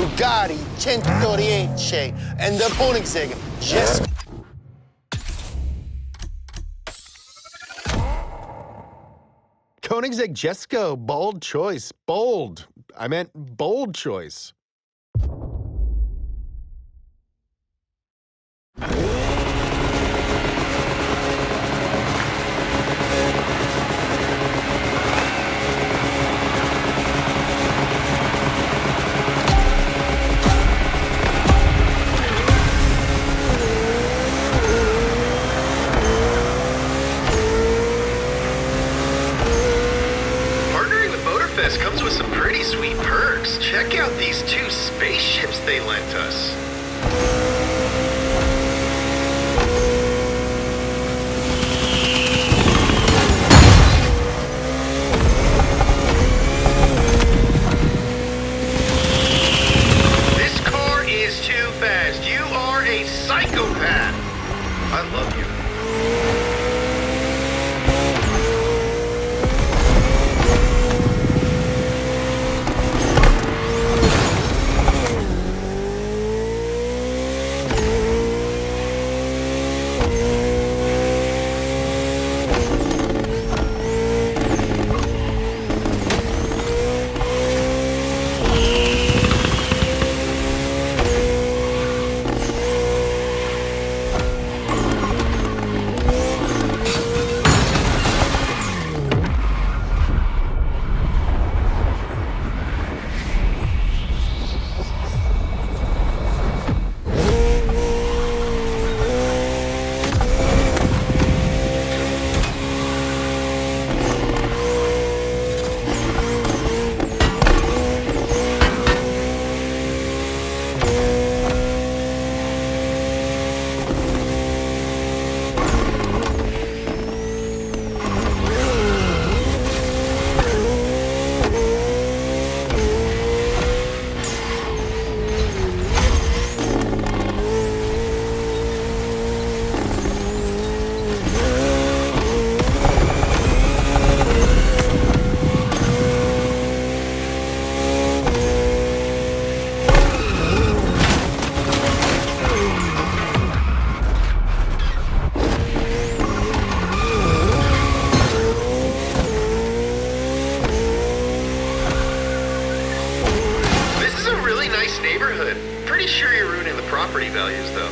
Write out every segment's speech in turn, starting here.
Bugatti 110 and the Koenigsegg Jesko. Koenigsegg Jesko, bold choice. Bold. I meant bold choice. Comes with some pretty sweet perks. Check out these 2 spaceships they lent us. This car is too fast. You are a psychopath. I love you. Neighborhood. Pretty sure you're ruining the property values, though.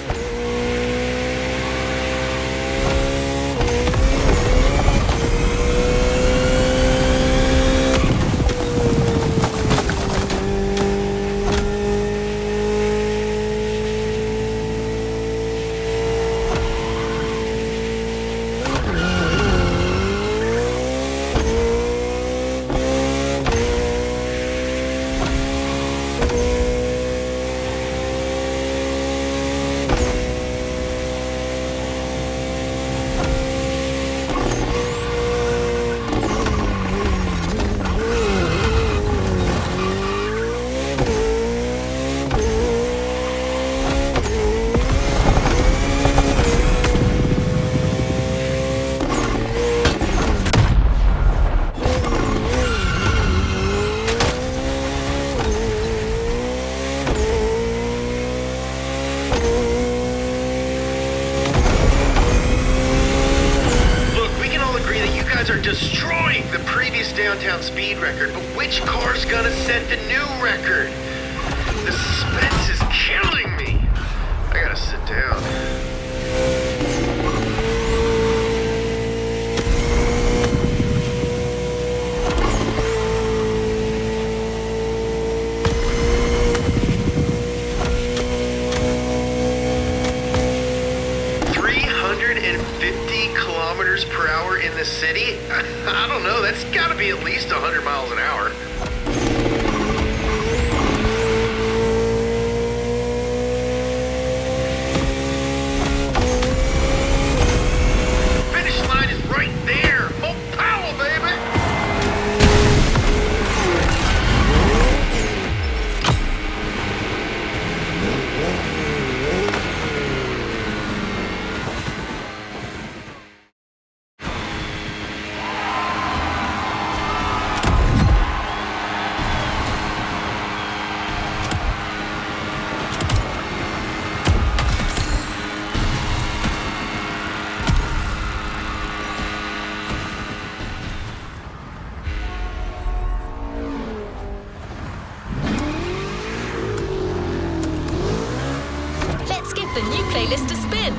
Are destroying the previous downtown speed record, but which car's gonna set the new record? The suspense is killing me. I gotta sit down. Per hour in the city? I don't know, that's gotta be at least 100 miles an hour. the new playlist to spin.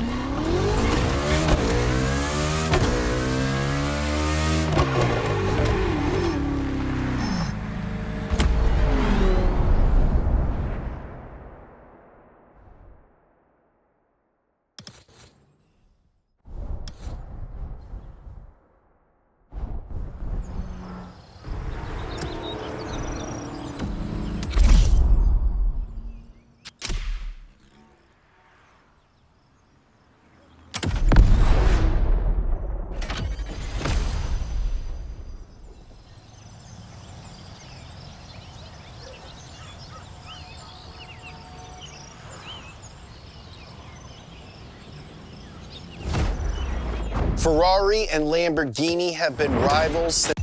Ferrari and Lamborghini have been rivals since...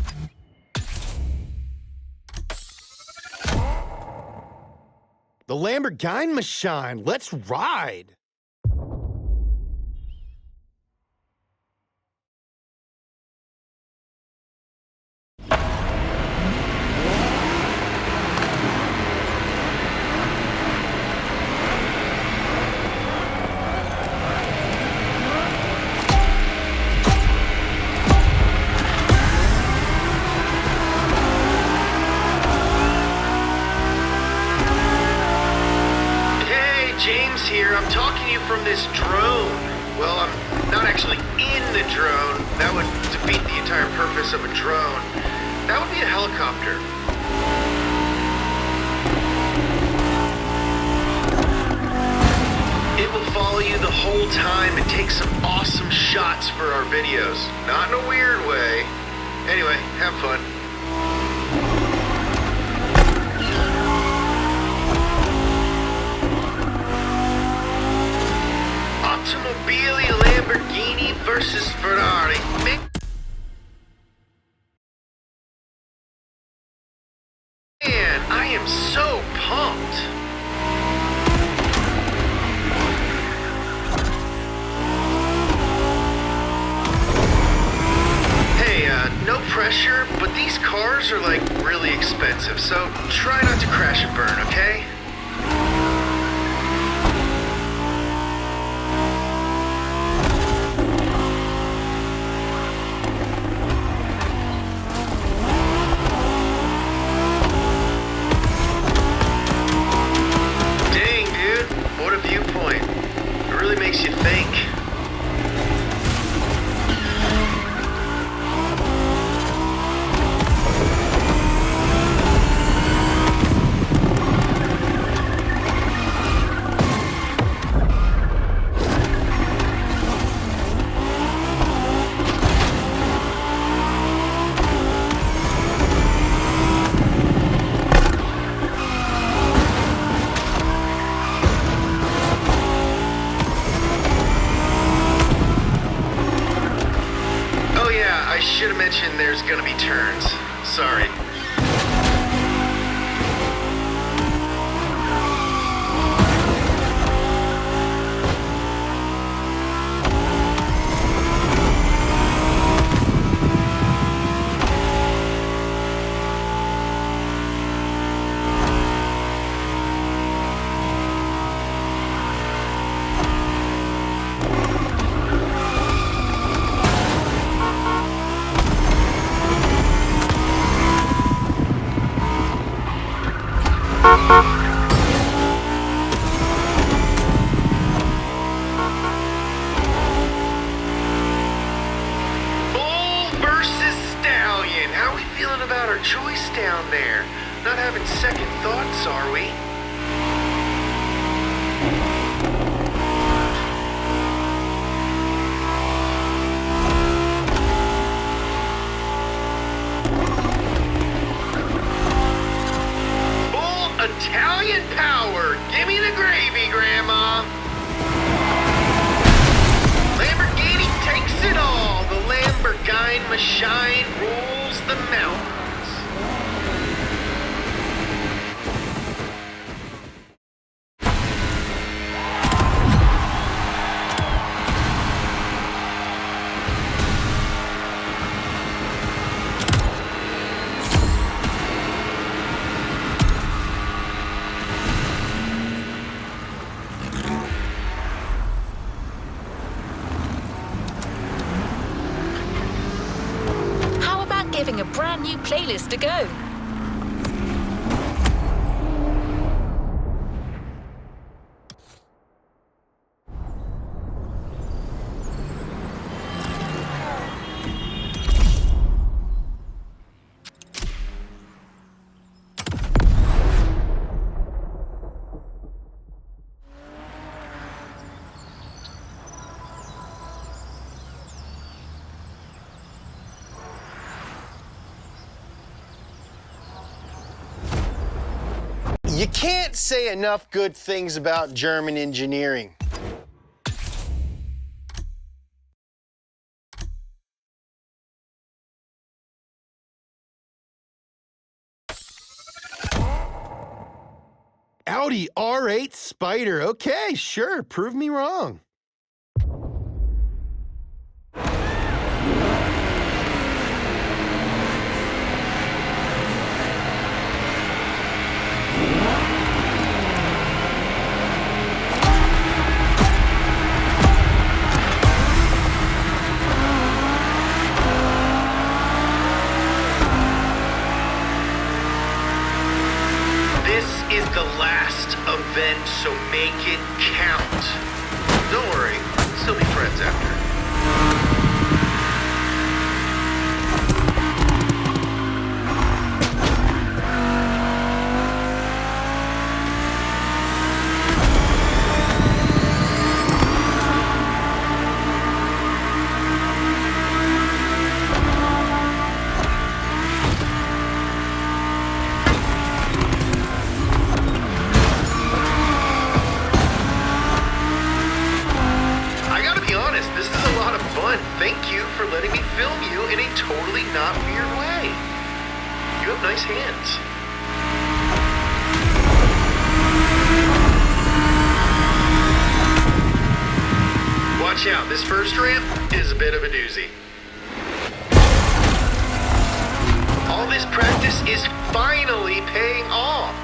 The Lamborghini machine. Let's ride. James here. I'm talking to you from this drone. Well, I'm not actually in the drone. That would defeat the entire purpose of a drone. That would be a helicopter. It will follow you the whole time and take some awesome shots for our videos. Not in a weird way. Anyway, have fun. Automobile Lamborghini versus Ferrari. Man, I am so pumped. Hey, no pressure, but these cars are like really expensive, so try not to crash and burn, okay? Makes you think. I should have mentioned there's gonna be turns. Sorry. brand new playlist to go. You can't say enough good things about German engineering. Audi R8 Spider. Okay, sure. Prove me wrong. This is the last event, so make it count. Don't worry, we'll still be friends after. I gotta be honest, this is a lot of fun. Thank you for letting me film you in a totally not weird way. You have nice hands. Watch out, this first ramp is a bit of a doozy. All this practice is finally paying off.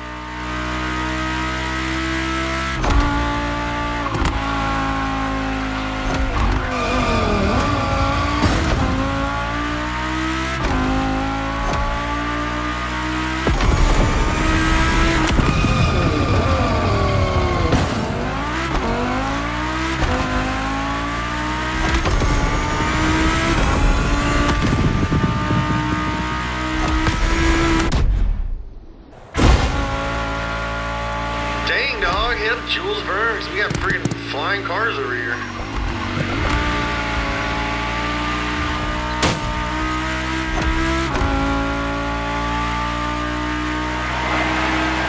Dang, dog, hit up Jules Verne's. We got freaking flying cars over here.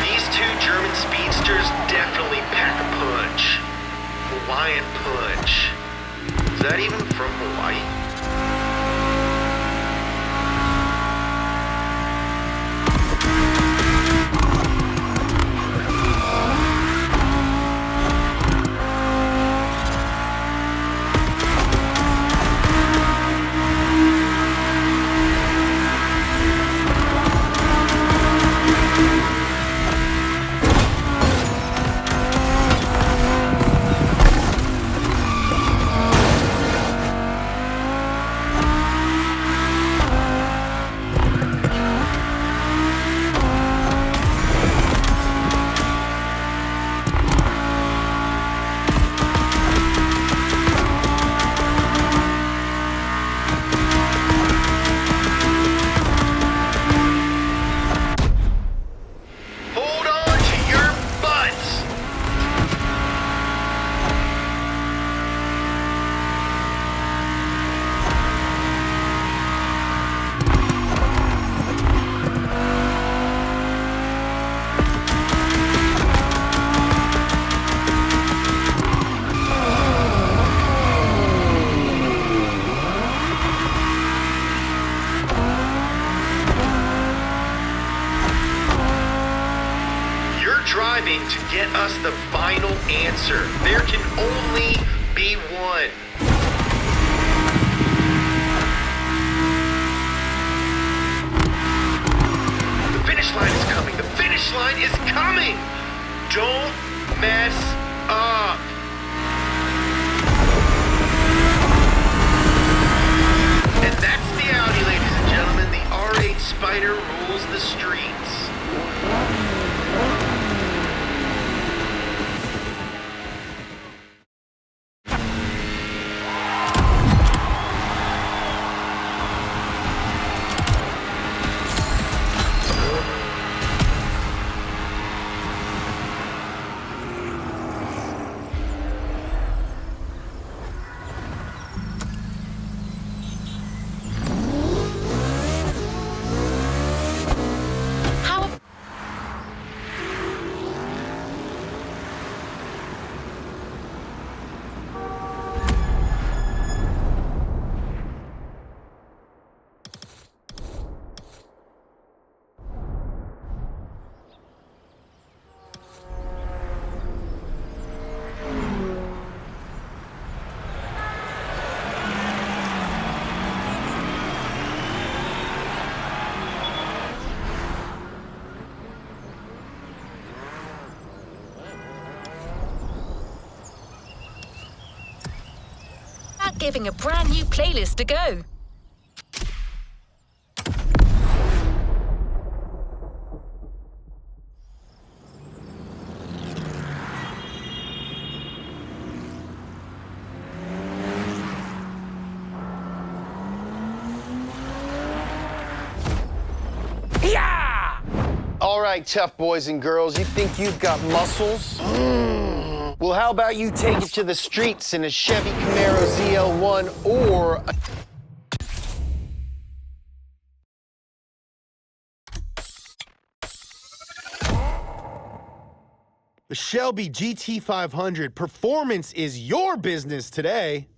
These two German speedsters definitely pack a punch. Hawaiian punch. Is that even from Hawaii? Hold on to your butts! You're driving to get us the final answer. There can only be one. The finish line is coming. The finish line is coming. Don't mess up. And that's the Audi, ladies and gentlemen, the R8 Spider. giving a brand new playlist a go. All right, tough boys and girls, you think you've got muscles? Well, how about you take it to the streets in a Chevy Camaro ZL1 or a The Shelby GT500 performance is your business today.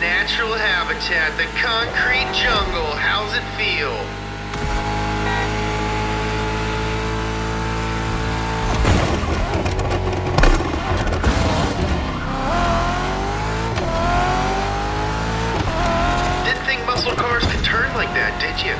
Natural habitat, the concrete jungle. How's it feel? Didn't think muscle cars could turn like that, did you?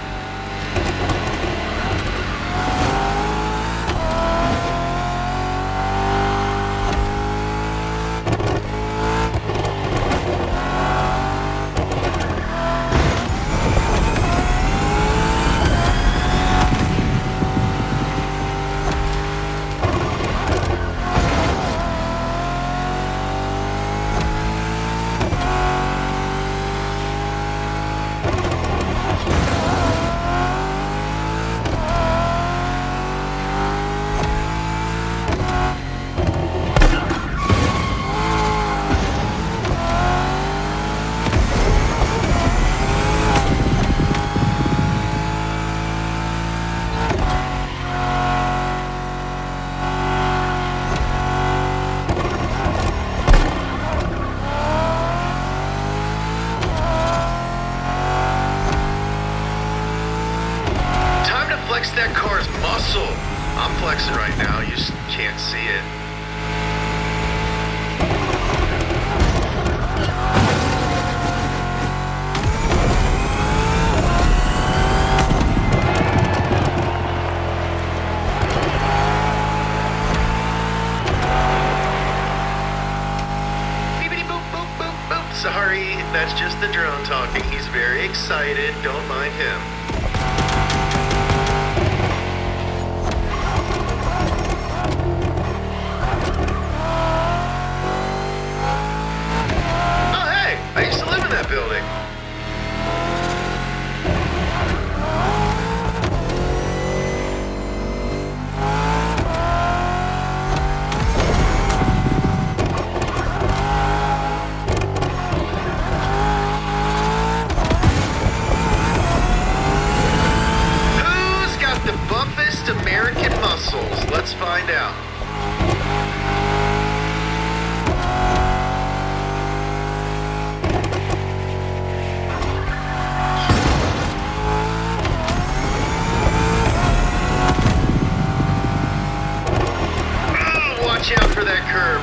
That car's muscle. I'm flexing right now, you just can't see it. Beepity boop boop boop boop. Sorry, that's just the drone talking. He's very excited. Don't mind him. I used to live in that building. Who's got the buffest American muscles? Let's find out. Watch out for that curb.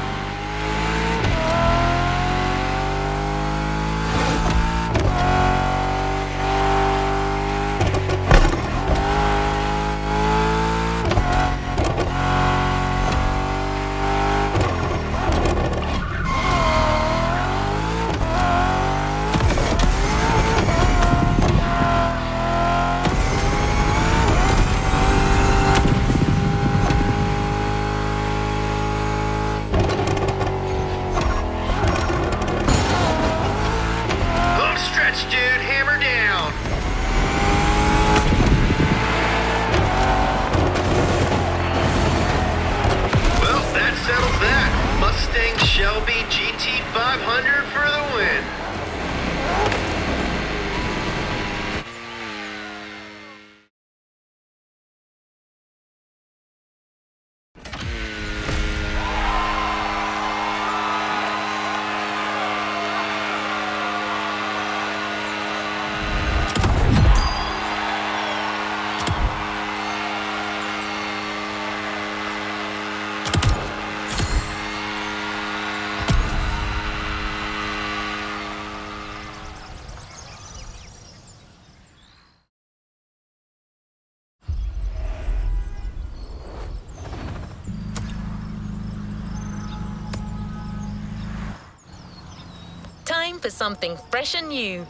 time for something fresh and new.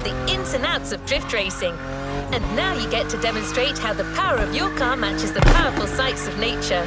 The ins and outs of drift racing. And now you get to demonstrate how the power of your car matches the powerful sights of nature.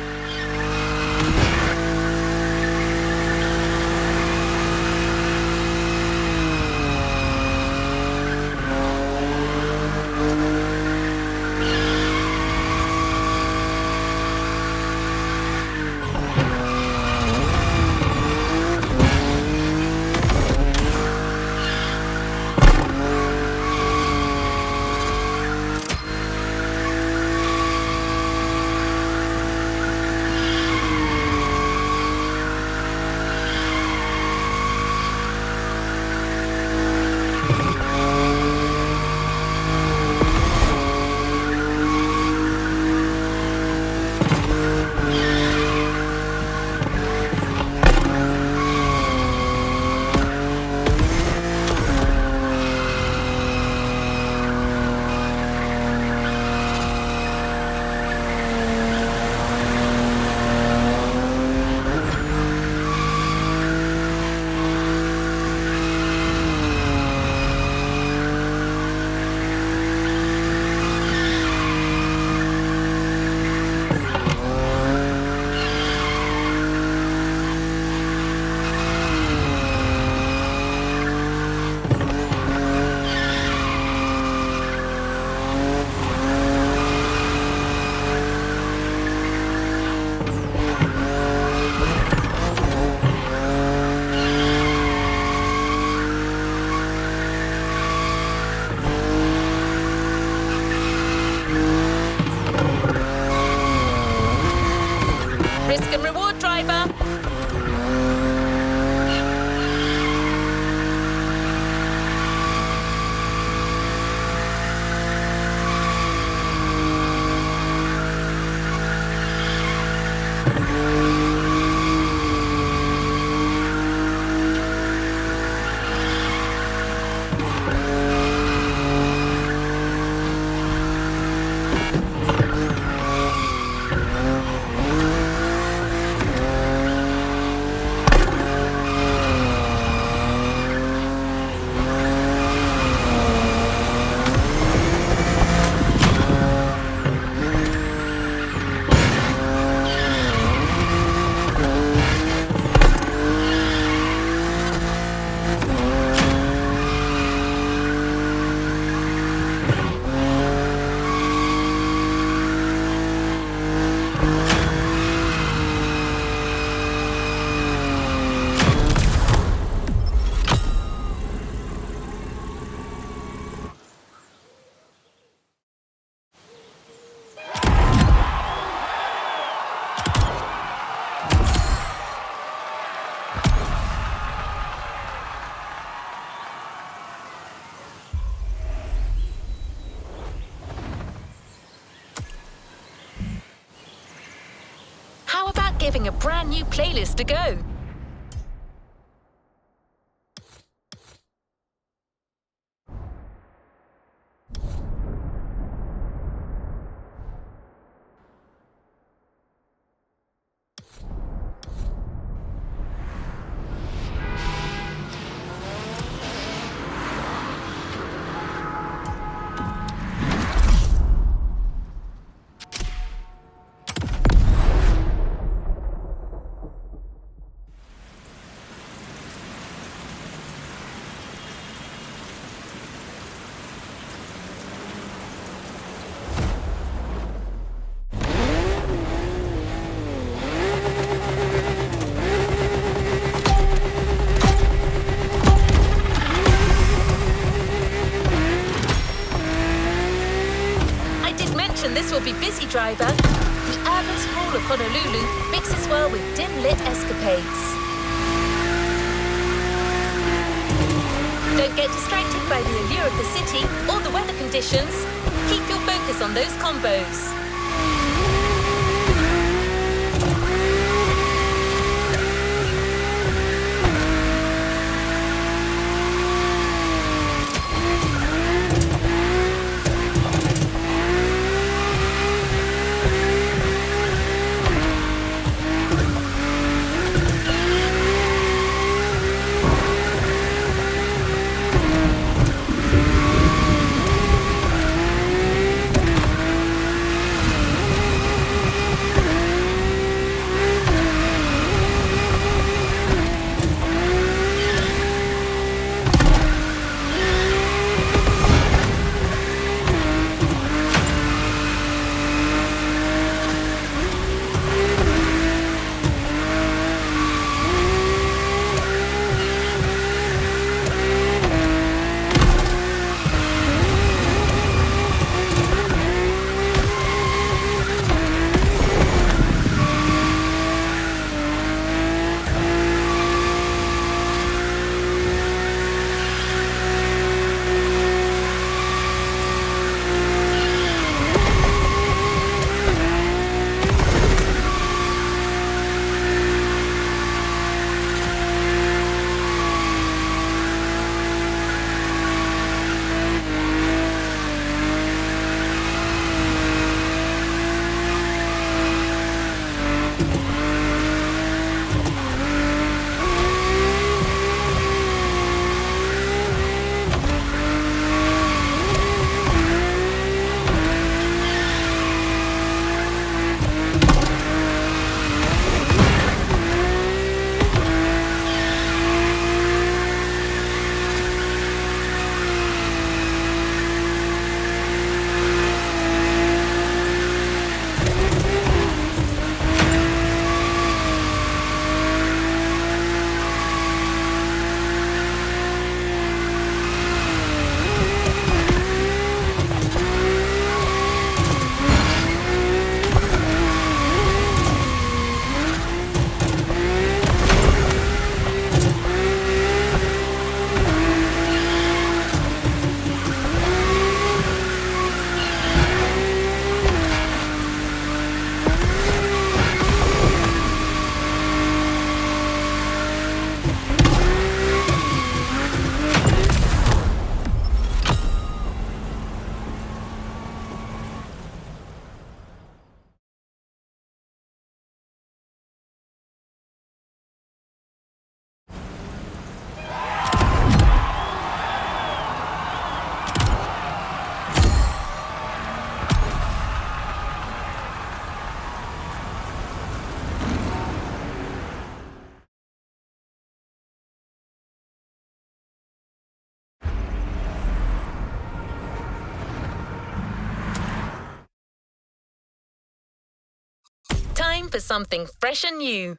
Risk and reward, driver. How about giving a brand new playlist a go? driver, the urban sprawl of Honolulu mixes well with dim-lit escapades. Don't get distracted by the allure of the city or the weather conditions. Keep your focus on those combos. Time for something fresh and new.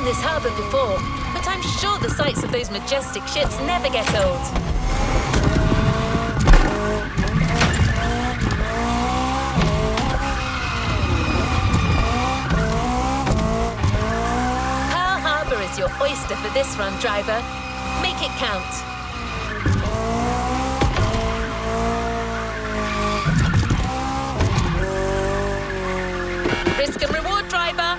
This harbour before, but I'm sure the sights of those majestic ships never get old. faster for this run, driver. Make it count. Risk and reward, driver.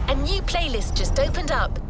A new playlist just opened up.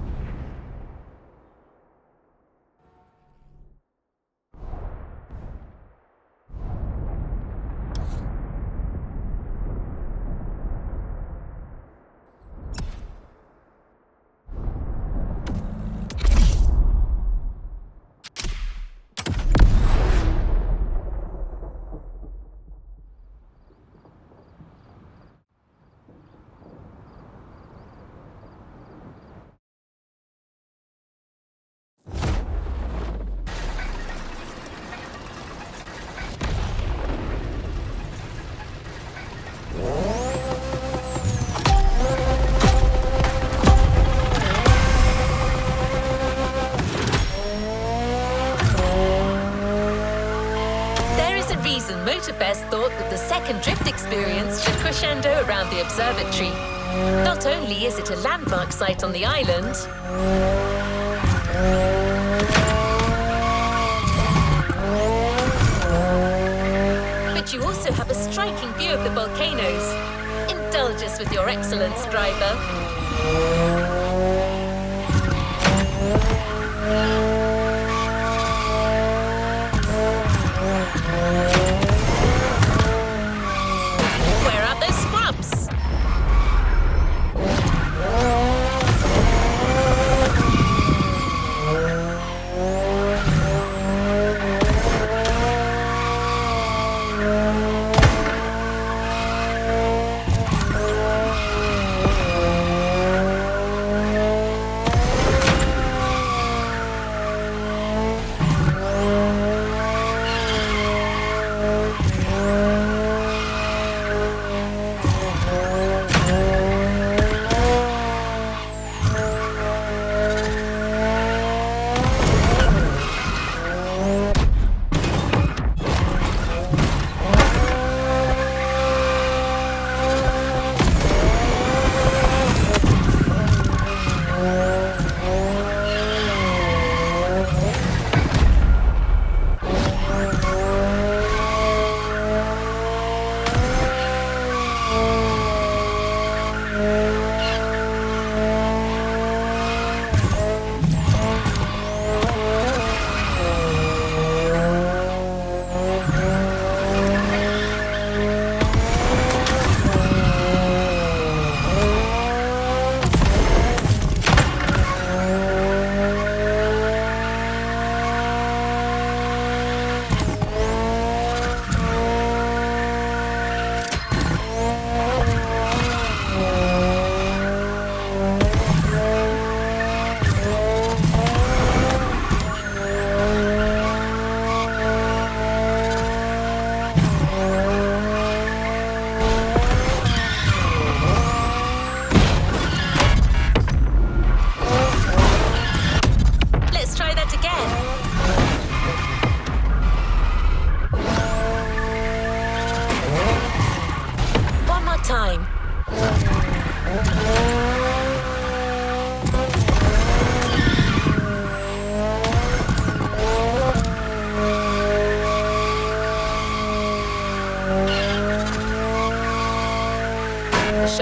Motorfest thought that the second drift experience should crescendo around the observatory. Not only is it a landmark site on the island, but you also have a striking view of the volcanoes. Indulge us with your excellence, driver.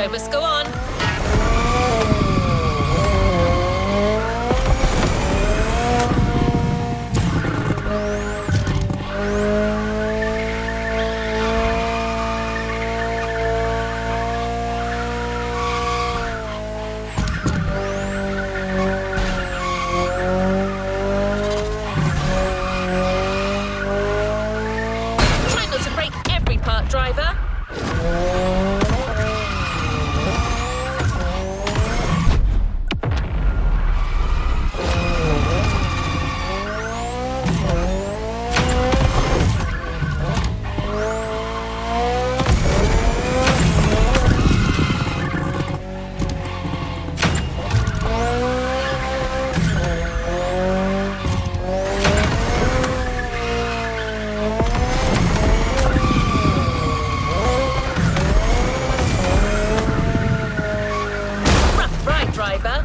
Show must go on. Try not to break every part, driver. Rough ride, driver.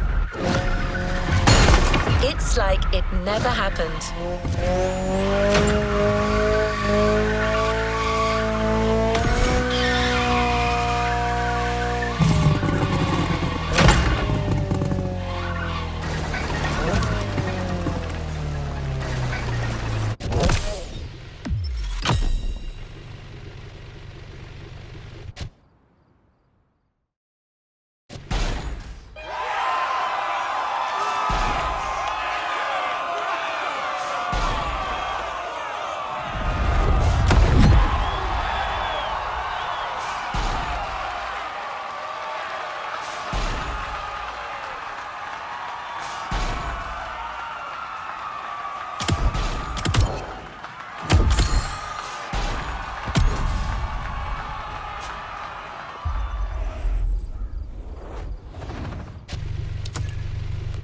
It's like it never happened.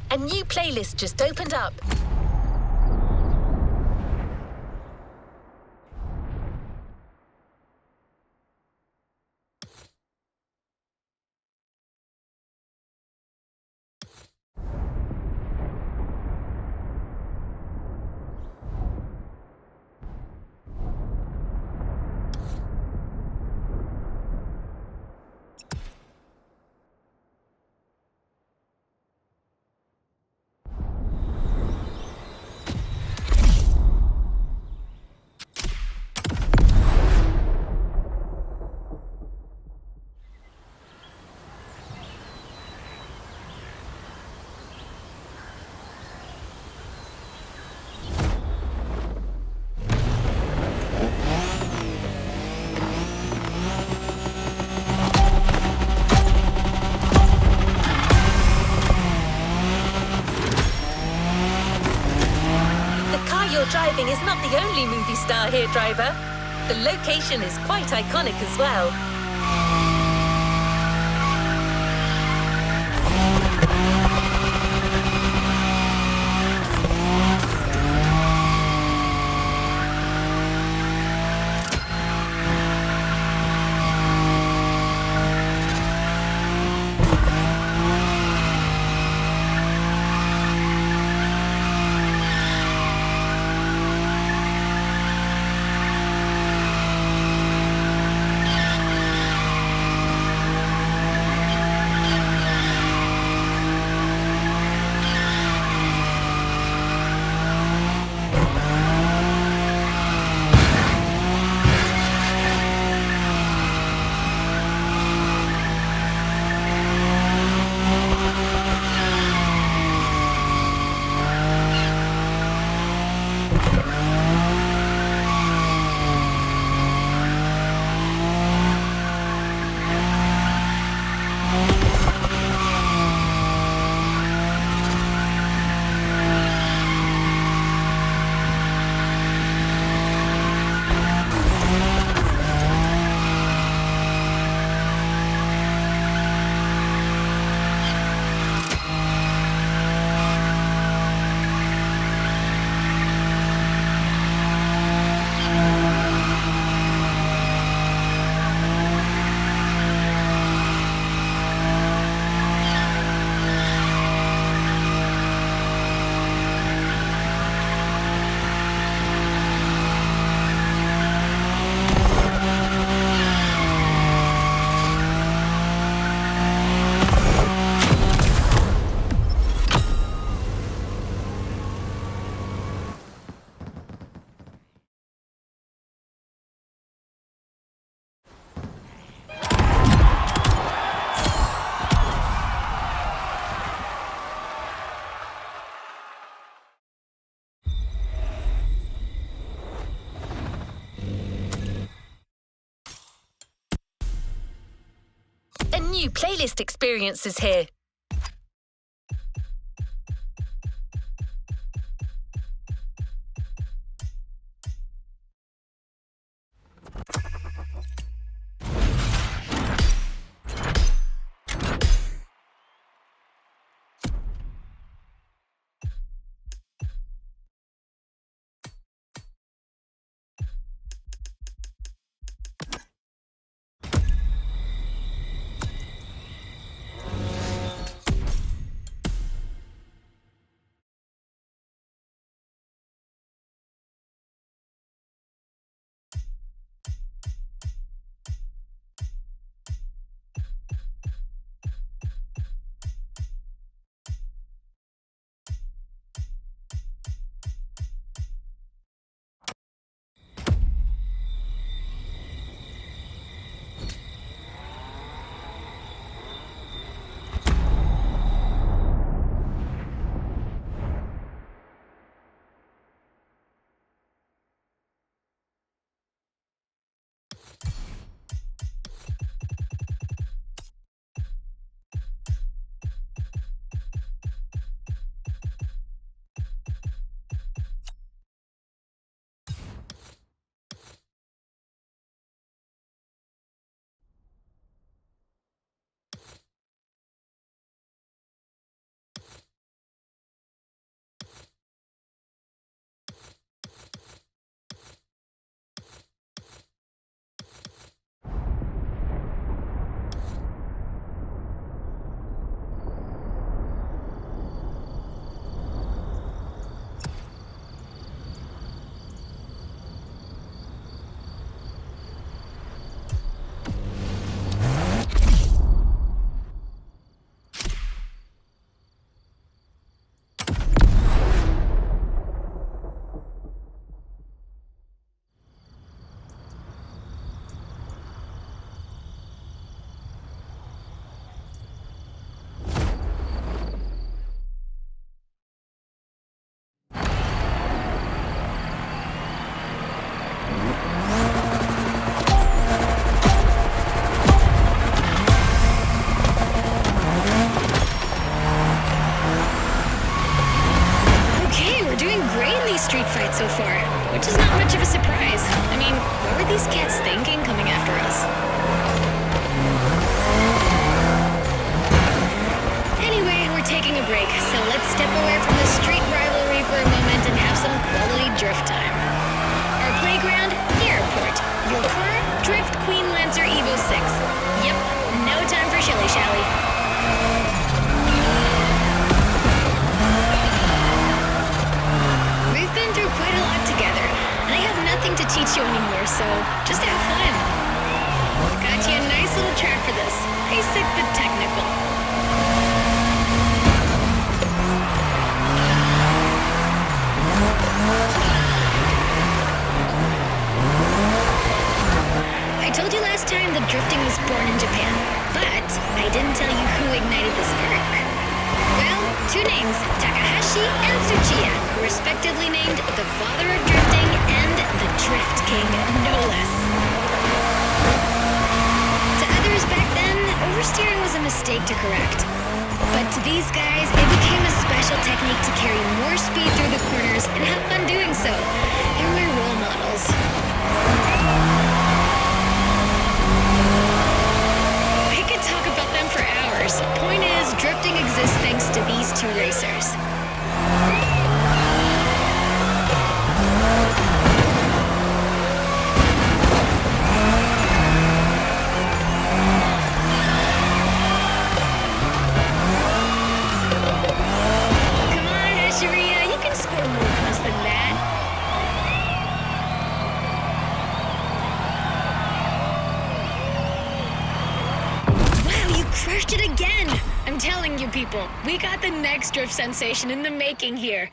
A new playlist just opened up. You're driving is not the only movie star here, driver. The location is quite iconic as well. new playlist experience is here. street fight so far, which is not much of a surprise. I mean, what were these cats thinking coming after us? Anyway, we're taking a break, so let's step away from the street rivalry for a moment and have some quality drift time. Our playground, the airport. Your car, Drift Queen Lancer Evo 6. Yep, no time for shilly-shally. We've been through quite a lot together, and I have nothing to teach you anymore, so just have fun. Got you a nice little track for this. Basic but technical. I told you last time that drifting was born in Japan, but I didn't tell you who ignited the spark. Well, two names, Takahashi and Tsuchiya, respectively named the father of drifting and the Drift King, no less. To others back then, oversteering was a mistake to correct. But to these guys, it became a special technique to carry more speed through the corners and have fun doing so. They're my role models. I could talk about them for hours. Point is, drifting exists thanks to these two racers. Come on, Asheria, you can score more points than that. Wow, you crushed it again! I'm telling you people, we got the next drift sensation in the making here.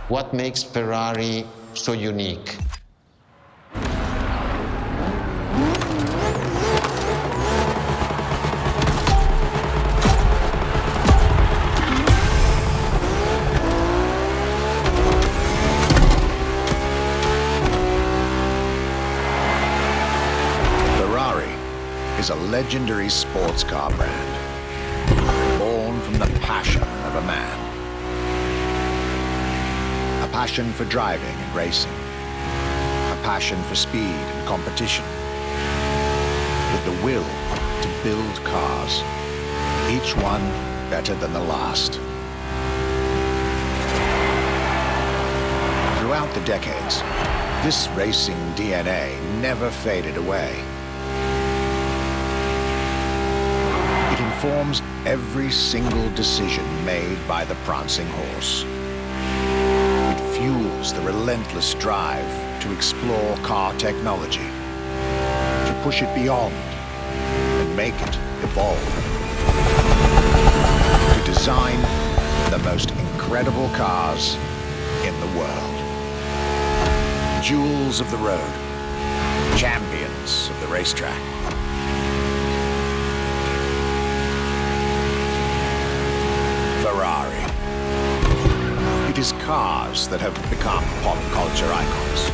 What makes Ferrari so unique? Ferrari is a legendary sports car brand, born from the passion of a man. A passion for driving and racing. A passion for speed and competition. With the will to build cars, each one better than the last. Throughout the decades, this racing DNA never faded away. It informs every single decision made by the prancing horse. Fuels the relentless drive to explore car technology, to push it beyond and make it evolve, to design the most incredible cars in the world. Jewels of the road, champions of the racetrack. Ferrari. It is cars that have become pop culture icons.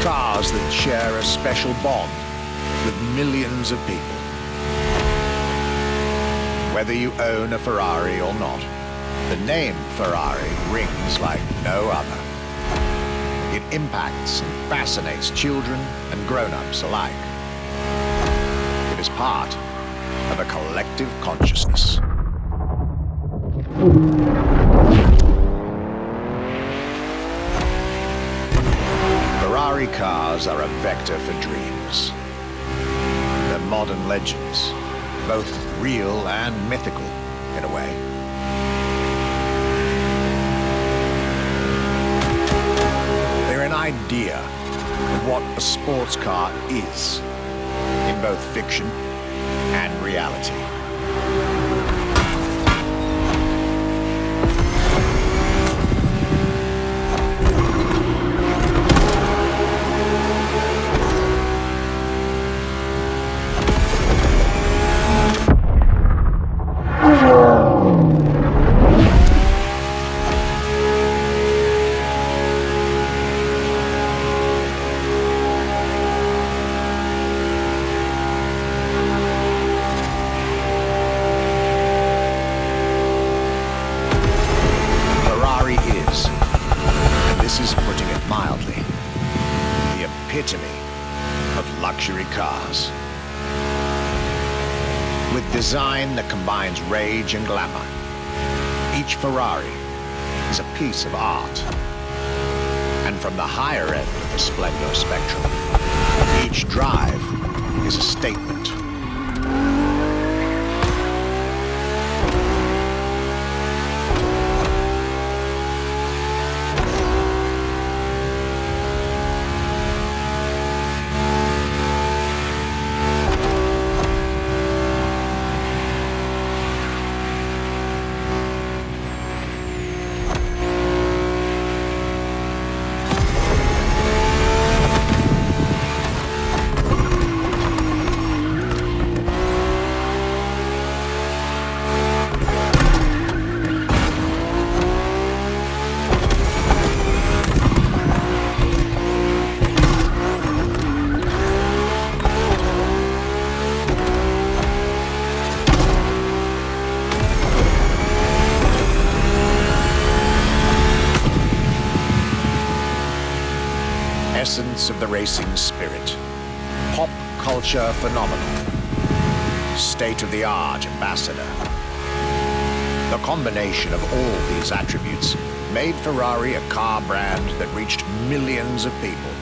Cars that share a special bond with millions of people. Whether you own a Ferrari or not, the name Ferrari rings like no other. It impacts and fascinates children and grown-ups alike. It is part of a collective consciousness. Ferrari cars are a vector for dreams. They're modern legends, both real and mythical, in a way. They're an idea of what a sports car is, in both fiction and reality. Epitome of luxury cars. With design that combines rage and glamour, each Ferrari is a piece of art. And from the higher end of the splendor spectrum, each drive is a statement. Essence of the racing spirit, pop culture phenomenon, state-of-the-art ambassador. The combination of all these attributes made Ferrari a car brand that reached millions of people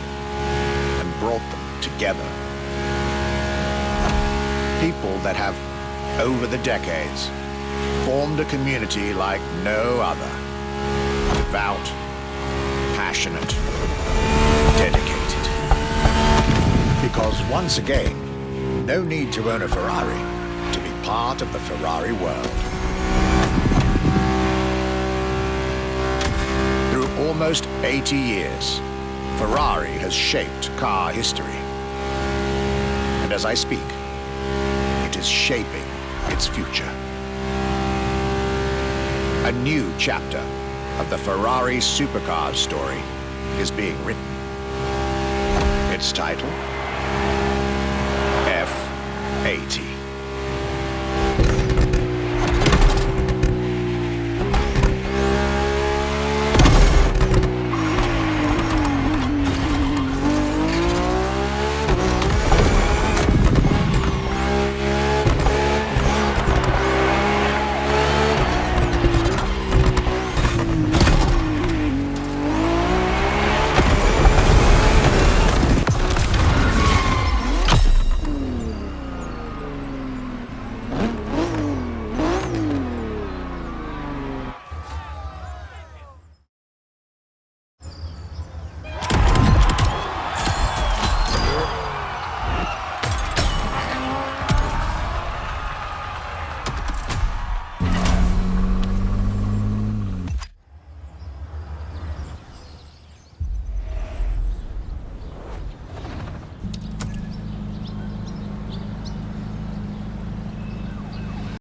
and brought them together. People that have, over the decades, formed a community like no other. Devout, passionate, dedicated. Because once again, no need to own a Ferrari to be part of the Ferrari world. Through almost 80 years, Ferrari has shaped car history. And as I speak, it is shaping its future. A new chapter of the Ferrari supercars story is being written. Its title, F80.